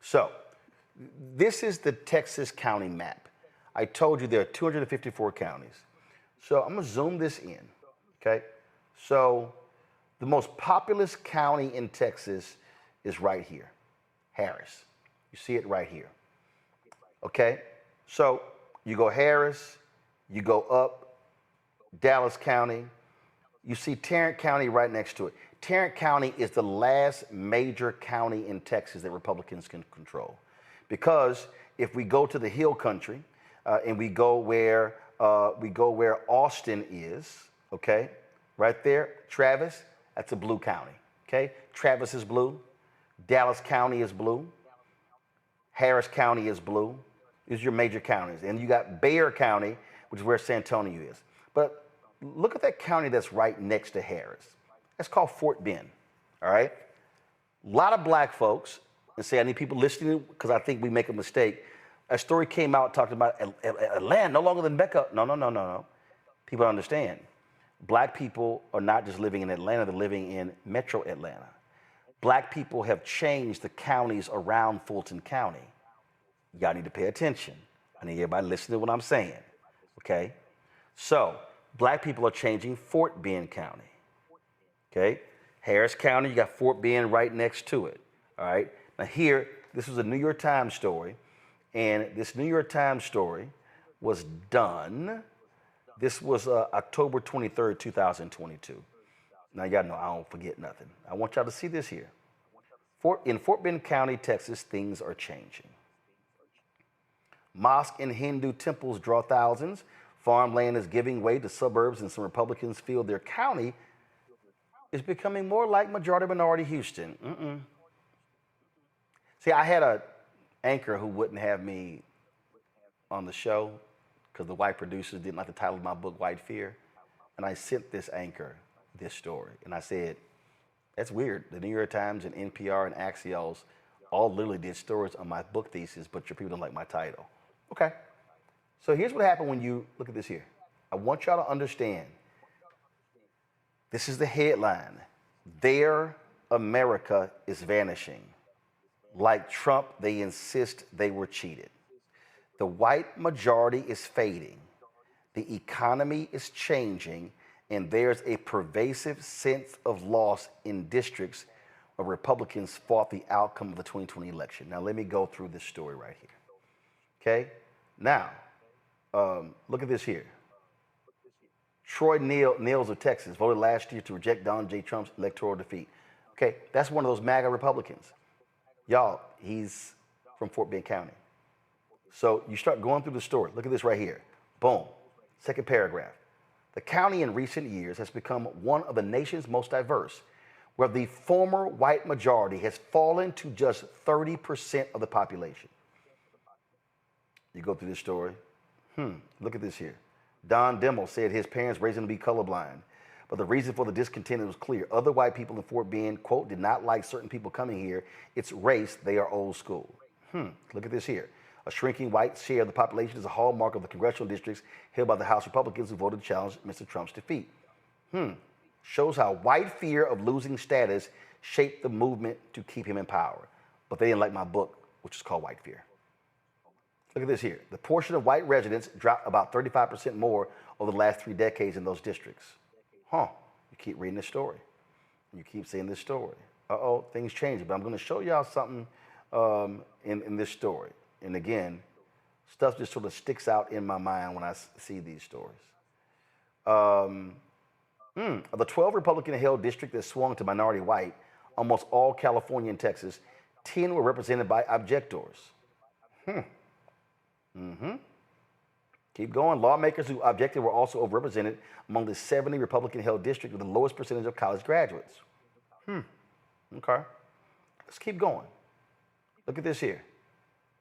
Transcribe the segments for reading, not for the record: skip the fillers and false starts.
So this is the Texas county map. I told you there are 254 counties. So I'm gonna zoom this in, okay? So the most populous county in Texas is right here, Harris. You see it right here, okay? So you go Harris, you go up, Dallas County, you see Tarrant County right next to it. Tarrant County is the last major county in Texas that Republicans can control. Because if we go to the Hill Country and we go where Austin is, okay, right there, Travis, that's a blue county, okay? Travis is blue, Dallas County is blue, Harris County is blue. These are your major counties. And you got Bexar County, which is where San Antonio is. But look at that county that's right next to Harris. That's called Fort Bend, all right? A lot of black folks, and say I need people listening because I think we make a mistake. A story came out talking about Atlanta, no longer than Becca. No. People don't understand. Black people are not just living in Atlanta, they're living in metro Atlanta. Black people have changed the counties around Fulton County. Y'all need to pay attention. I need everybody listening to what I'm saying, okay? So, black people are changing Fort Bend County, okay? Harris County, you got Fort Bend right next to it, all right? Now here, this was a New York Times story, and this New York Times story was done, this was October 23rd, 2022. Now y'all know I don't forget nothing. I want y'all to see this here. In Fort Bend County, Texas, things are changing. Mosque and Hindu temples draw thousands. Farmland is giving way to suburbs, and some Republicans feel their county is becoming more like majority minority Houston. See, I had an anchor who wouldn't have me on the show because the white producers didn't like the title of my book, White Fear. And I sent this anchor this story. And I said, that's weird. The New York Times and NPR and Axios all literally did stories on my book thesis, but your people don't like my title. Okay. So here's what happened when you look at this here. I want y'all to understand. This is the headline. Their America is vanishing. Like Trump, they insist they were cheated. The white majority is fading. The economy is changing, and there's a pervasive sense of loss in districts where Republicans fought the outcome of the 2020 election. Now, let me go through this story right here. Okay? Now, look at this here. Troy Nehls of Texas voted last year to reject Donald J. Trump's electoral defeat. Okay, that's one of those MAGA Republicans. Y'all, he's from Fort Bend County. So you start going through the story. Look at this right here. Boom. Second paragraph. The county in recent years has become one of the nation's most diverse, where the former white majority has fallen to just 30% of the population. You go through this story. Look at this here. Don Dimmel said his parents raised him to be colorblind, but the reason for the discontent was clear. Other white people in Fort Bend, quote, did not like certain people coming here. It's race. They are old school. Look at this here. A shrinking white share of the population is a hallmark of the congressional districts held by the House Republicans who voted to challenge Mr. Trump's defeat. Shows how white fear of losing status shaped the movement to keep him in power. But they didn't like my book, which is called White Fear. Look at this here. The portion of white residents dropped about 35% more over the last 3 decades in those districts. You keep reading this story. You keep seeing this story. Things changing. But I'm going to show y'all something in this story. And again, stuff just sort of sticks out in my mind when I see these stories. Of the 12 Republican-held districts that swung to minority white, almost all California and Texas, 10 were represented by objectors. Keep going. Lawmakers who objected were also overrepresented among the 70 Republican-held districts with the lowest percentage of college graduates. Okay. Let's keep going. Look at this here.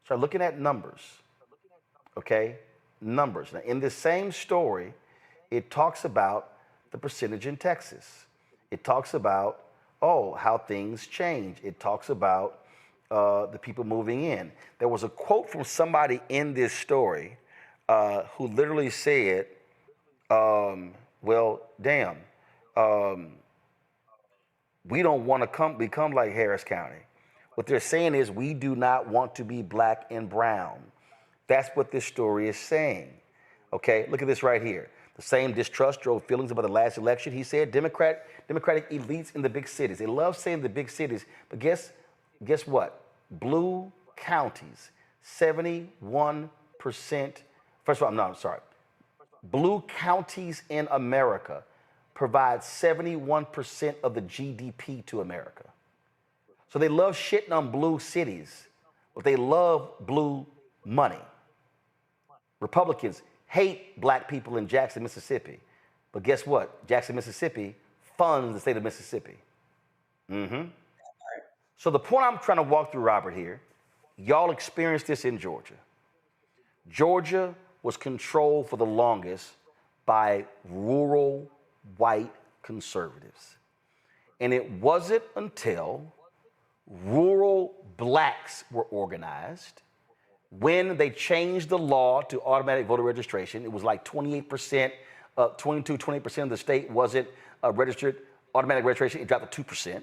Start looking at numbers. Okay? Numbers. Now, in this same story, it talks about the percentage in Texas. It talks about, how things change. It talks about the people moving in. There was a quote from somebody in this story who literally said, well, damn, we don't want to become like Harris County. What they're saying is we do not want to be black and brown. That's what this story is saying. Okay, look at this right here. The same distrust drove feelings about the last election. He said Democratic elites in the big cities. They love saying the big cities, but guess what? Blue counties, 71%. First of all, no, I'm sorry. Blue counties in America provide 71% of the GDP to America. So they love shitting on blue cities, but they love blue money. Republicans hate black people in Jackson, Mississippi. But guess what? Jackson, Mississippi funds the state of Mississippi. So the point I'm trying to walk through, Robert, here, y'all experienced this in Georgia. Georgia was controlled for the longest by rural white conservatives. And it wasn't until rural blacks were organized when they changed the law to automatic voter registration. It was like 28%, 28% of the state wasn't registered automatic registration. It dropped to 2%.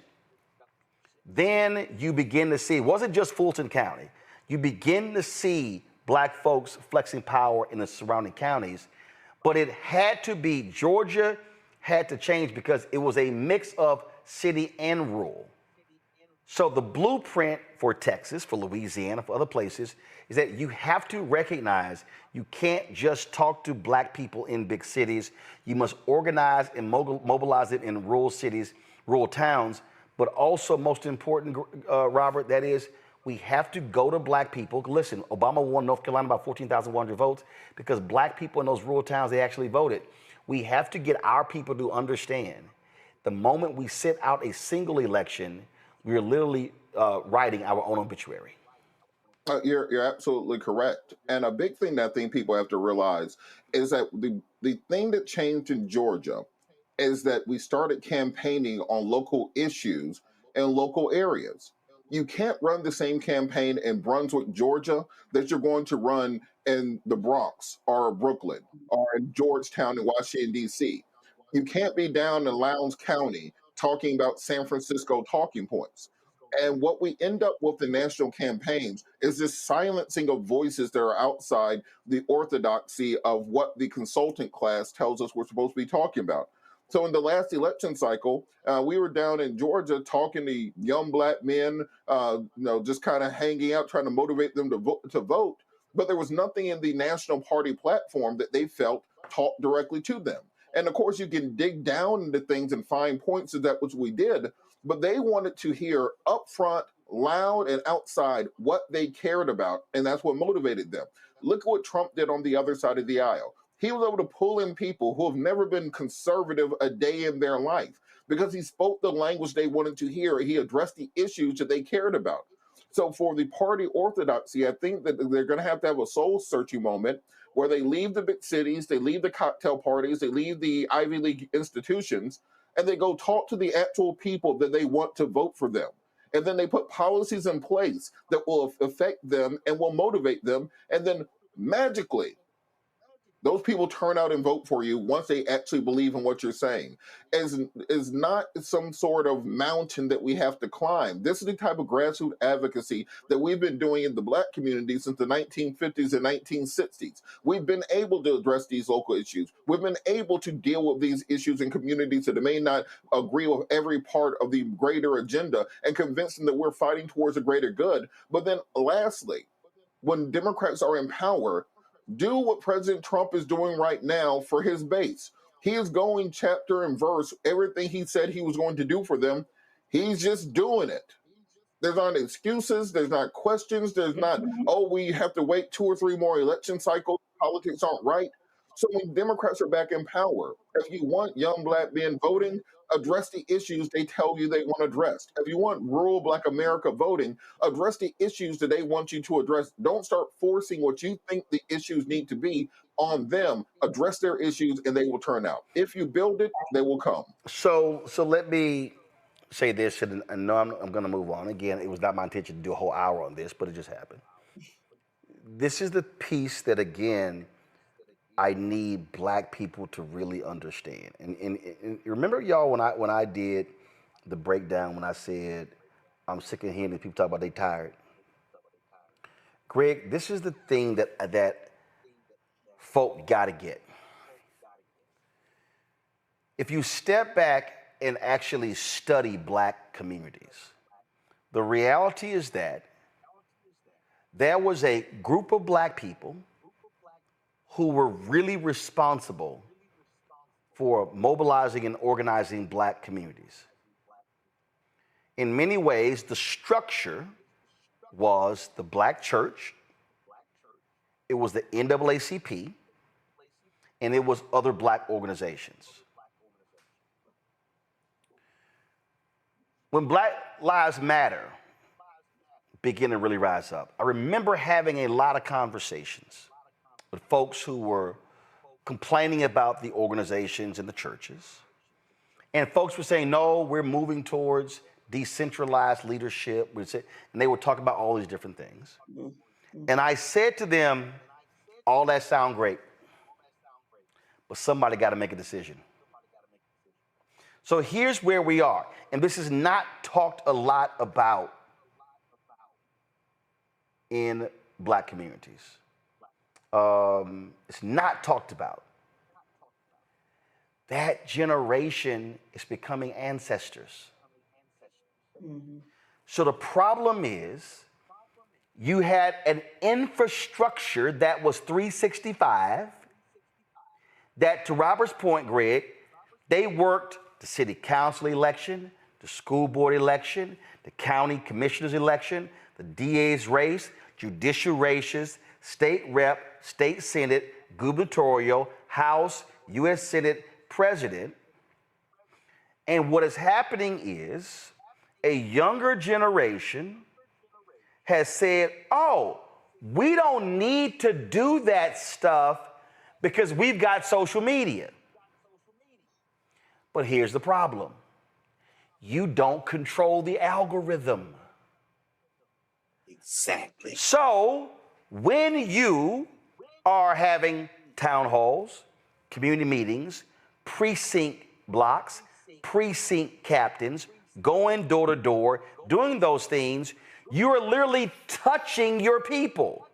Then you begin to see, it wasn't just Fulton County. You begin to see black folks flexing power in the surrounding counties. But it had to be, Georgia had to change because it was a mix of city and rural. So the blueprint for Texas, for Louisiana, for other places, is that you have to recognize you can't just talk to black people in big cities. You must organize and mobilize it in rural cities, rural towns. But also, most important, Robert, that is, we have to go to black people. Listen, Obama won North Carolina by 14,100 votes because black people in those rural towns, they actually voted. We have to get our people to understand the moment we sit out a single election, we're literally writing our own obituary. You're absolutely correct. And a big thing that I think people have to realize is that the thing that changed in Georgia is that we started campaigning on local issues in local areas. You can't run the same campaign in Brunswick, Georgia, that you're going to run in the Bronx or Brooklyn or in Georgetown in Washington, D.C. You can't be down in Lowndes County talking about San Francisco talking points. And what we end up with in national campaigns is this silencing of voices that are outside the orthodoxy of what the consultant class tells us we're supposed to be talking about. So in the last election cycle, we were down in Georgia talking to young black men, just kind of hanging out, trying to motivate them to vote. But there was nothing in the national party platform that they felt talked directly to them. And of course, you can dig down into things and find points of that, which we did. But they wanted to hear upfront, loud, and outside what they cared about. And that's what motivated them. Look at what Trump did on the other side of the aisle. He was able to pull in people who have never been conservative a day in their life because he spoke the language they wanted to hear. He addressed the issues that they cared about. So for the party orthodoxy, I think that they're going to have a soul-searching moment where they leave the big cities, they leave the cocktail parties, they leave the Ivy League institutions, and they go talk to the actual people that they want to vote for them. And then they put policies in place that will affect them and will motivate them. And then magically, those people turn out and vote for you once they actually believe in what you're saying. Is not some sort of mountain that we have to climb. This is the type of grassroots advocacy that we've been doing in the black community since the 1950s and 1960s. We've been able to address these local issues. We've been able to deal with these issues in communities that may not agree with every part of the greater agenda and convince them that we're fighting towards a greater good. But then lastly, when Democrats are in power, do what President Trump is doing right now for his base. He is going chapter and verse, everything he said he was going to do for them. He's just doing it. There's not excuses. There's not questions. There's not, oh, we have to wait 2 or 3 more election cycles. Politics aren't right. So when Democrats are back in power, if you want young black men voting, address the issues they tell you they want addressed. If you want rural black America voting, address the issues that they want you to address. Don't start forcing what you think the issues need to be on them. Address their issues and they will turn out. If you build it, they will come. So let me say this, and I know I'm going to move on. Again, it was not my intention to do a whole hour on this, but it just happened. This is the piece that, again, I need black people to really understand. And remember, y'all, when I did the breakdown, when I said I'm sick of hearing people talk about they tired. Greg, this is the thing that folk got to get. If you step back and actually study black communities, the reality is that there was a group of black people who were really responsible for mobilizing and organizing black communities. In many ways, the structure was the black church, it was the NAACP, and it was other black organizations. When Black Lives Matter began to really rise up, I remember having a lot of conversations with folks who were complaining about the organizations and the churches. And folks were saying, no, we're moving towards decentralized leadership. And they were talking about all these different things. And I said to them, all that sound great, but somebody got to make a decision. So here's where we are. And this is not talked a lot about in black communities. It's not talked about. That generation is becoming ancestors. Mm-hmm. So the problem is you had an infrastructure that was 365 that, to Robert's point, Greg, they worked the city council election, the school board election, the county commissioner's election, the DA's race, judicial races, state rep, state senate, gubernatorial, House, U.S. Senate, president. And what is happening is a younger generation has said, oh, we don't need to do that stuff because we've got social media. But here's the problem. You don't control the algorithm. Exactly. So when you are having town halls, community meetings, precinct blocks, precinct captains, going door to door, doing those things, you are literally touching your people.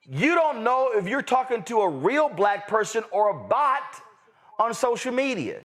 You don't know if you're talking to a real black person or a bot on social media.